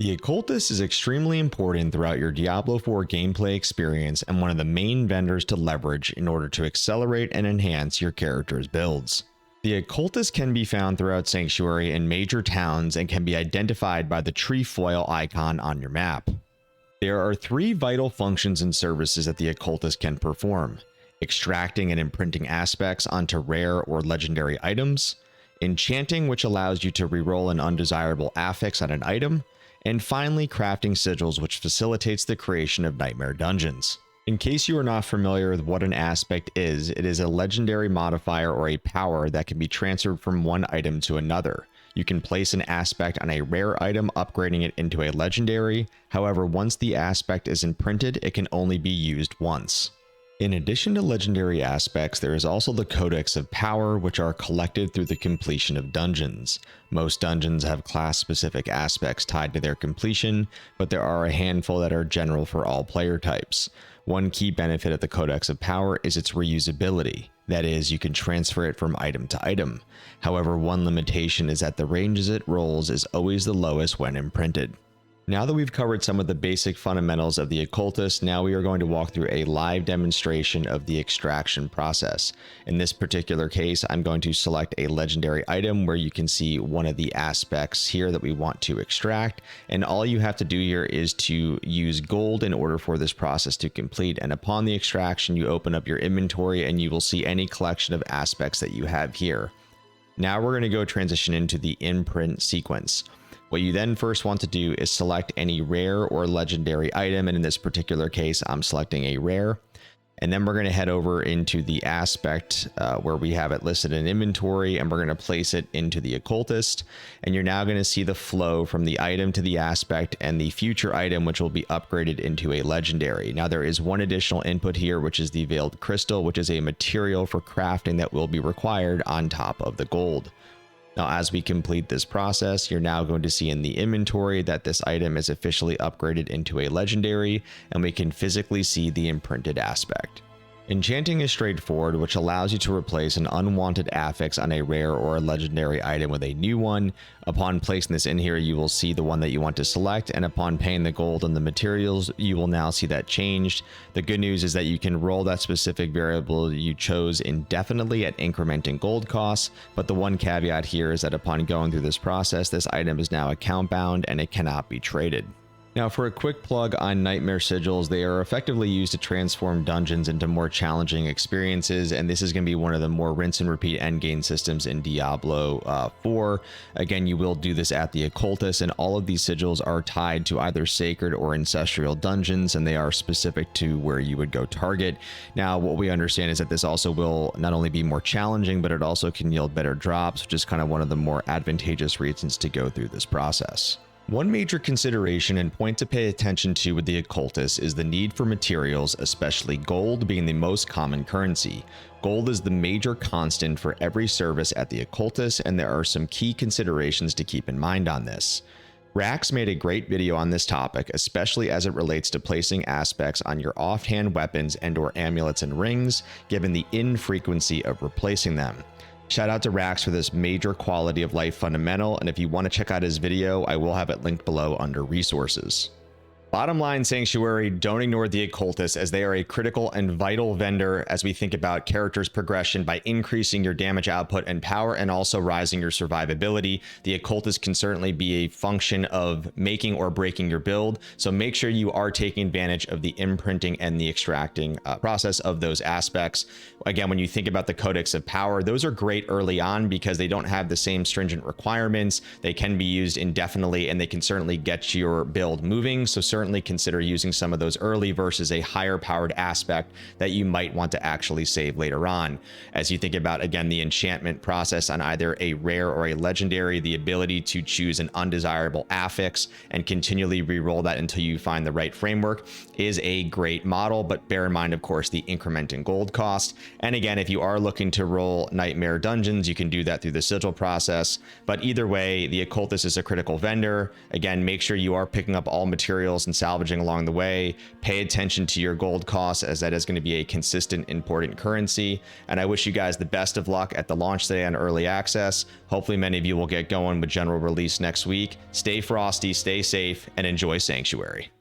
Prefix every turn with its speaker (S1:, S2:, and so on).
S1: The Occultist is extremely important throughout your Diablo IV gameplay experience and one of the main vendors to leverage in order to accelerate and enhance your character's builds. The Occultist can be found throughout Sanctuary in major towns and can be identified by the trefoil icon on your map. There are three vital functions and services that the Occultist can perform: extracting and imprinting aspects onto rare or legendary items, enchanting, which allows you to reroll an undesirable affix on an item, and finally crafting sigils, which facilitates the creation of nightmare dungeons. In case you are not familiar with what an aspect is, it is a legendary modifier or a power that can be transferred from one item to another. You can place an aspect on a rare item, upgrading it into a legendary. However, once the aspect is imprinted, it can only be used once. In addition to legendary aspects, there is also the Codex of Power, which are collected through the completion of dungeons. Most dungeons have class-specific aspects tied to their completion, but there are a handful that are general for all player types. One key benefit of the Codex of Power is its reusability. That is, you can transfer it from item to item. However, one limitation is that the ranges it rolls is always the lowest when imprinted. Now that we've covered some of the basic fundamentals of the Occultist, now we are going to walk through a live demonstration of the extraction process. In this particular case, I'm going to select a legendary item where you can see one of the aspects here that we want to extract, and all you have to do here is to use gold in order for this process to complete. And upon the extraction, you open up your inventory and you will see any collection of aspects that you have here. Now we're going to go transition into the imprint sequence. What you then first want to do is select any rare or legendary item, and in this particular case, I'm selecting a rare. And then we're going to head over into the aspect where we have it listed in inventory, and we're going to place it into the Occultist. And you're now going to see the flow from the item to the aspect and the future item, which will be upgraded into a legendary. Now there is one additional input here, which is the veiled crystal, which is a material for crafting that will be required on top of the gold. Now, as we complete this process, you're now going to see in the inventory that this item is officially upgraded into a legendary, and we can physically see the imprinted aspect. Enchanting is straightforward, which allows you to replace an unwanted affix on a rare or a legendary item with a new one. Upon placing this in here, you will see the one that you want to select, and upon paying the gold and the materials, you will now see that changed. The good news is that you can roll that specific variable you chose indefinitely at incrementing gold costs, but the one caveat here is that upon going through this process, this item is now account bound and it cannot be traded. Now, for a quick plug on Nightmare Sigils, they are effectively used to transform dungeons into more challenging experiences, and this is going to be one of the more rinse and repeat endgame systems in Diablo IV. Again, you will do this at the Occultist, and all of these sigils are tied to either sacred or ancestral dungeons, and they are specific to where you would go target. Now, what we understand is that this also will not only be more challenging, but it also can yield better drops, which is kind of one of the more advantageous reasons to go through this process. One major consideration and point to pay attention to with the Occultist is the need for materials, especially gold being the most common currency. Gold is the major constant for every service at the Occultist, and there are some key considerations to keep in mind on this. Rax made a great video on this topic, especially as it relates to placing aspects on your offhand weapons and/or amulets and rings, given the infrequency of replacing them. Shout out to Rax for this major quality of life fundamental, and if you want to check out his video, I will have it linked below under resources. Bottom line, Sanctuary, don't ignore the Occultist, as they are a critical and vital vendor as we think about characters' progression by increasing your damage output and power, and also rising your survivability. The Occultist can certainly be a function of making or breaking your build, so make sure you are taking advantage of the imprinting and the extracting process of those aspects. Again, when you think about the Codex of Power, those are great early on because they don't have the same stringent requirements. They can be used indefinitely, and they can certainly get your build moving, so certainly consider using some of those early versus a higher powered aspect that you might want to actually save later on. As you think about, again, the enchantment process on either a rare or a legendary, the ability to choose an undesirable affix and continually re-roll that until you find the right framework is a great model, but bear in mind, of course, the increment in gold cost. And again, if you are looking to roll nightmare dungeons, you can do that through the sigil process. But either way, the Occultist is a critical vendor. Again, make sure you are picking up all materials and and salvaging along the way. Pay attention to your gold costs, as that is going to be a consistent important currency. And I wish you guys the best of luck at the launch today on early access. Hopefully many of you will get going with general release next week. Stay frosty, stay safe, and enjoy Sanctuary.